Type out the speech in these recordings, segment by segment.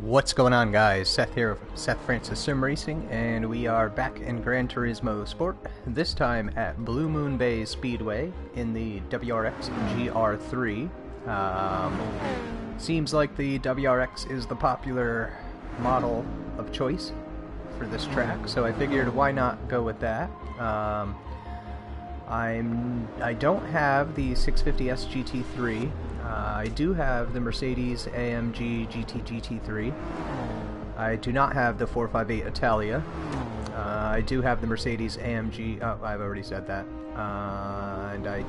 What's going on, guys? Seth here of Seth Francis Sim Racing, and we are back in Gran Turismo Sport, this time at Blue Moon Bay Speedway in the WRX GR3. Seems like the WRX is the popular model of choice for this track, so I figured why not go with that. I don't have the 650S GT3. I do have the Mercedes AMG GT GT3. I do not have the 458 Italia. I do have the Mercedes AMG. Oh, I've already said that. And I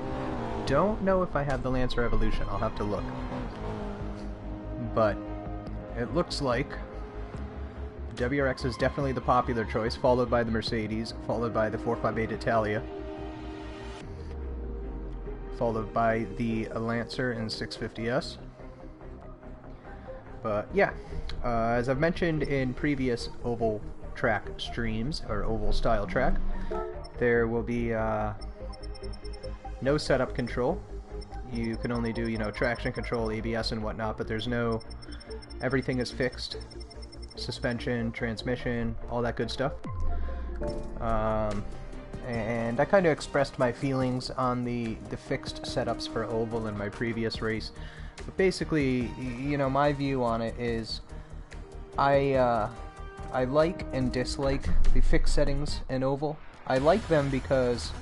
don't know if I have the Lancer Evolution. I'll have to look. But it looks like the WRX is definitely the popular choice, followed by the Mercedes, followed by the 458 Italia, followed by the Lancer and 650S. But yeah, as I've mentioned in previous oval track streams, or oval style track, there will be no setup control. You can only do, traction control, ABS and whatnot, but there's no, everything is fixed. Suspension, transmission, all that good stuff. And I kind of expressed my feelings on the fixed setups for oval in my previous race. But basically, my view on it is I like and dislike the fixed settings in oval. I like them because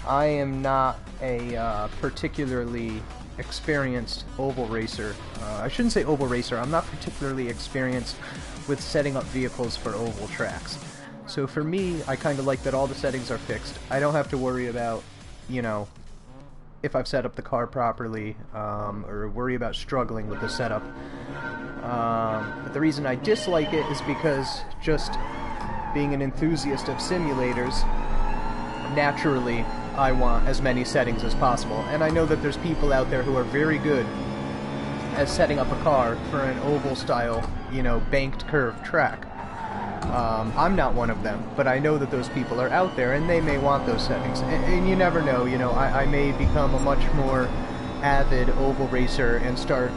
I am not a particularly experienced oval racer. I shouldn't say oval racer, I'm not particularly experienced with setting up vehicles for oval tracks. So for me, I kind of like that all the settings are fixed. I don't have to worry about, if I've set up the car properly, or worry about struggling with the setup. But the reason I dislike it is because, just being an enthusiast of simulators, naturally I want as many settings as possible. And I know that there's people out there who are very good at setting up a car for an oval style, banked curved track. I'm not one of them, but I know that those people are out there, and they may want those settings. And you never know, I may become a much more avid oval racer and start,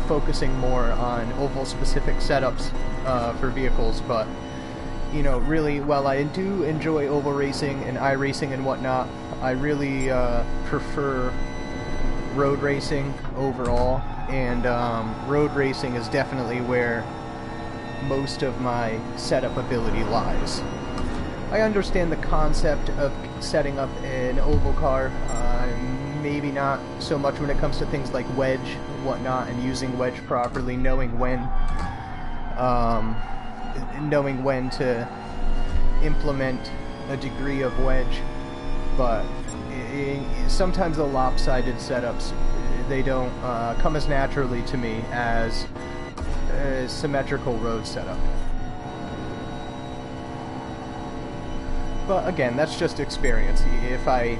focusing more on oval-specific setups for vehicles. But, really, while I do enjoy oval racing and iRacing and whatnot, I really prefer road racing overall, and road racing is definitely where most of my setup ability lies. I understand the concept of setting up an oval car, maybe not so much when it comes to things like wedge and whatnot, and using wedge properly, knowing when to implement a degree of wedge, but sometimes the lopsided setups, they don't come as naturally to me as a symmetrical road setup. But again, that's just experience. If I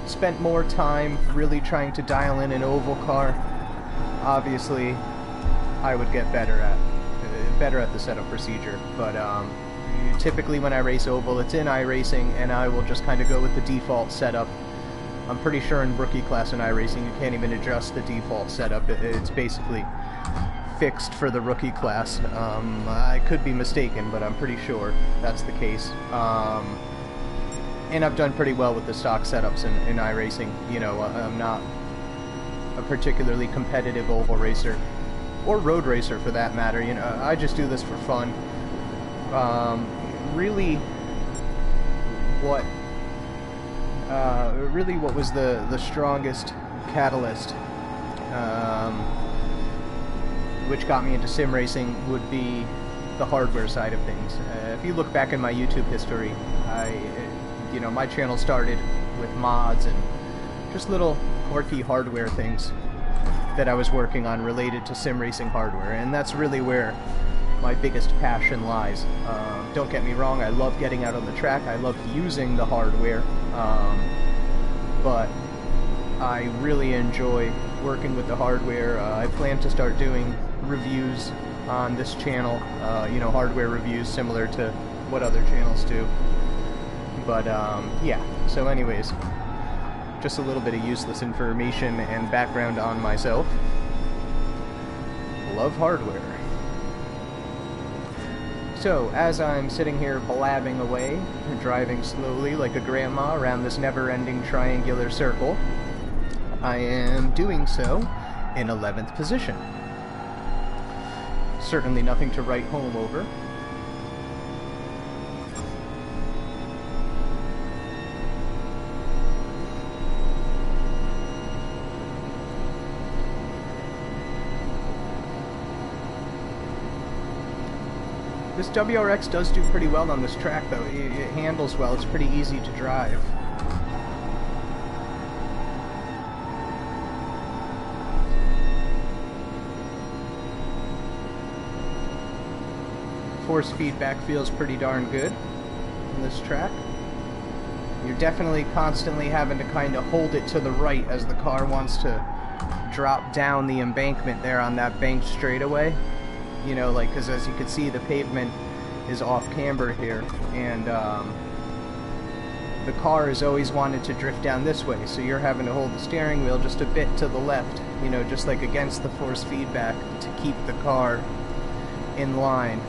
spent more time really trying to dial in an oval car, obviously I would get better at the setup procedure. But typically when I race oval, it's in iRacing, and I will just kind of go with the default setup. I'm pretty sure in rookie class in iRacing you can't even adjust the default setup. It's basically fixed for the rookie class. I could be mistaken, but I'm pretty sure that's the case. And I've done pretty well with the stock setups in iRacing. I'm not a particularly competitive oval racer, or road racer for that matter. I just do this for fun. Really, what was the strongest catalyst which got me into sim racing would be the hardware side of things. If you look back in my YouTube history, my channel started with mods and just little quirky hardware things that I was working on related to sim racing hardware, and that's really where my biggest passion lies. Don't get me wrong, I love getting out on the track, I love using the hardware, but I really enjoy working with the hardware. I plan to start doing reviews on this channel, hardware reviews similar to what other channels do. But yeah, so anyways, just a little bit of useless information and background on myself. Love hardware. So, as I'm sitting here blabbing away, driving slowly like a grandma around this never-ending triangular circle, I am doing so in 11th position. Certainly nothing to write home over. This WRX does do pretty well on this track, though. It handles well. It's pretty easy to drive. Force feedback feels pretty darn good on this track. You're definitely constantly having to kind of hold it to the right as the car wants to drop down the embankment there on that banked straightaway. You know, like, because as you can see, the pavement is off camber here, and the car has always wanted to drift down this way, so you're having to hold the steering wheel just a bit to the left, you know, just like against the force feedback to keep the car in line.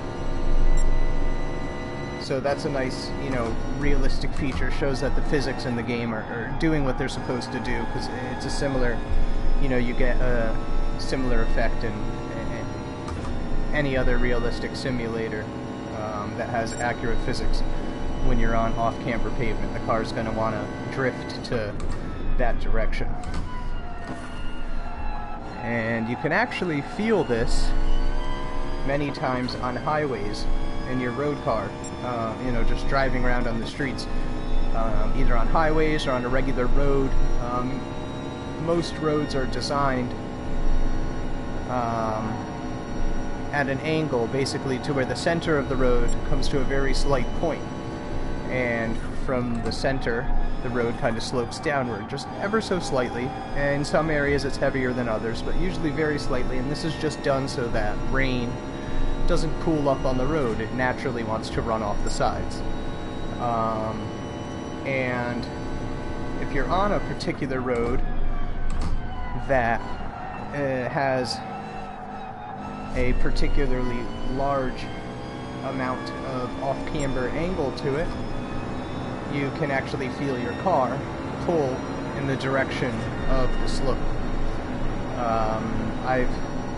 So that's a nice, you know, realistic feature. Shows that the physics in the game are doing what they're supposed to do, because it's a similar, you know, you get a similar effect in any other realistic simulator that has accurate physics. When you're on off-camber pavement, the car's going to want to drift to that direction. And you can actually feel this many times on highways in your road car, you know, just driving around on the streets, either on highways or on a regular road. Most roads are designed at an angle, basically, to where the center of the road comes to a very slight point, and from the center the road kind of slopes downward just ever so slightly. And in some areas it's heavier than others, but usually very slightly, and this is just done so that rain doesn't pool up on the road. It naturally wants to run off the sides. And if you're on a particular road that has a particularly large amount of off-camber angle to it, you can actually feel your car pull in the direction of the slope.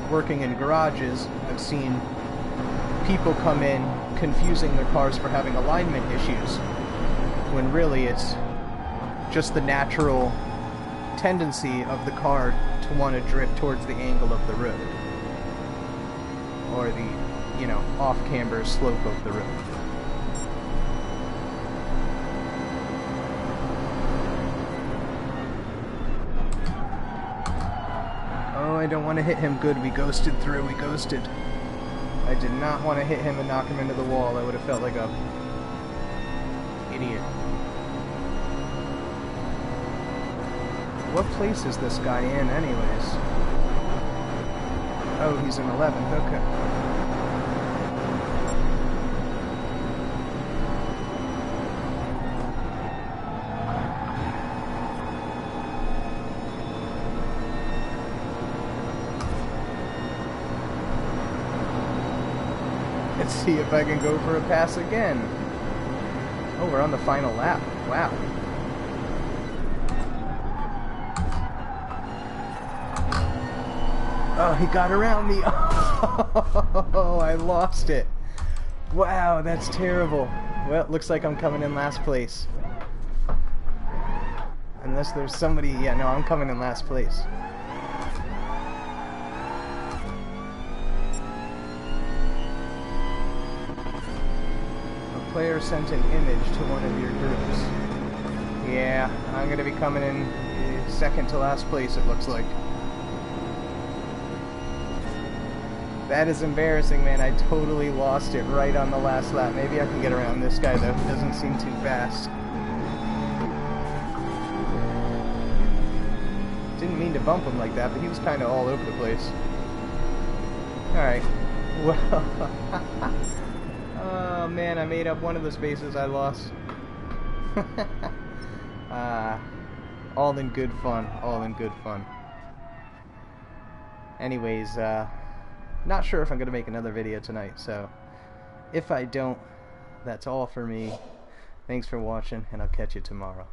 Working in garages, I've seen people come in confusing their cars for having alignment issues, when really it's just the natural tendency of the car to want to drift towards the angle of the road, or the, you know, off-camber slope of the road. Oh, I don't want to hit him. Good, we ghosted through, we ghosted. I did not want to hit him and knock him into the wall. I would have felt like a idiot. What place is this guy in, anyways? Oh, he's in 11th, okay. Let's see if I can go for a pass again. Oh, we're on the final lap. Wow. Oh, he got around me. Oh, I lost it. Wow, that's terrible. Well, it looks like I'm coming in last place. Unless there's somebody... Yeah, no, I'm coming in last place. A player sent an image to one of your groups. Yeah, I'm going to be coming in second to last place, it looks like. That is embarrassing, man. I totally lost it right on the last lap. Maybe I can get around this guy, though. He doesn't seem too fast. Didn't mean to bump him like that, but he was kind of all over the place. Alright. Well... oh, man, I made up one of the spaces I lost. All in good fun. All in good fun. Anyways, not sure if I'm going to make another video tonight, so If I don't, that's all for me. Thanks for watching, and I'll catch you tomorrow.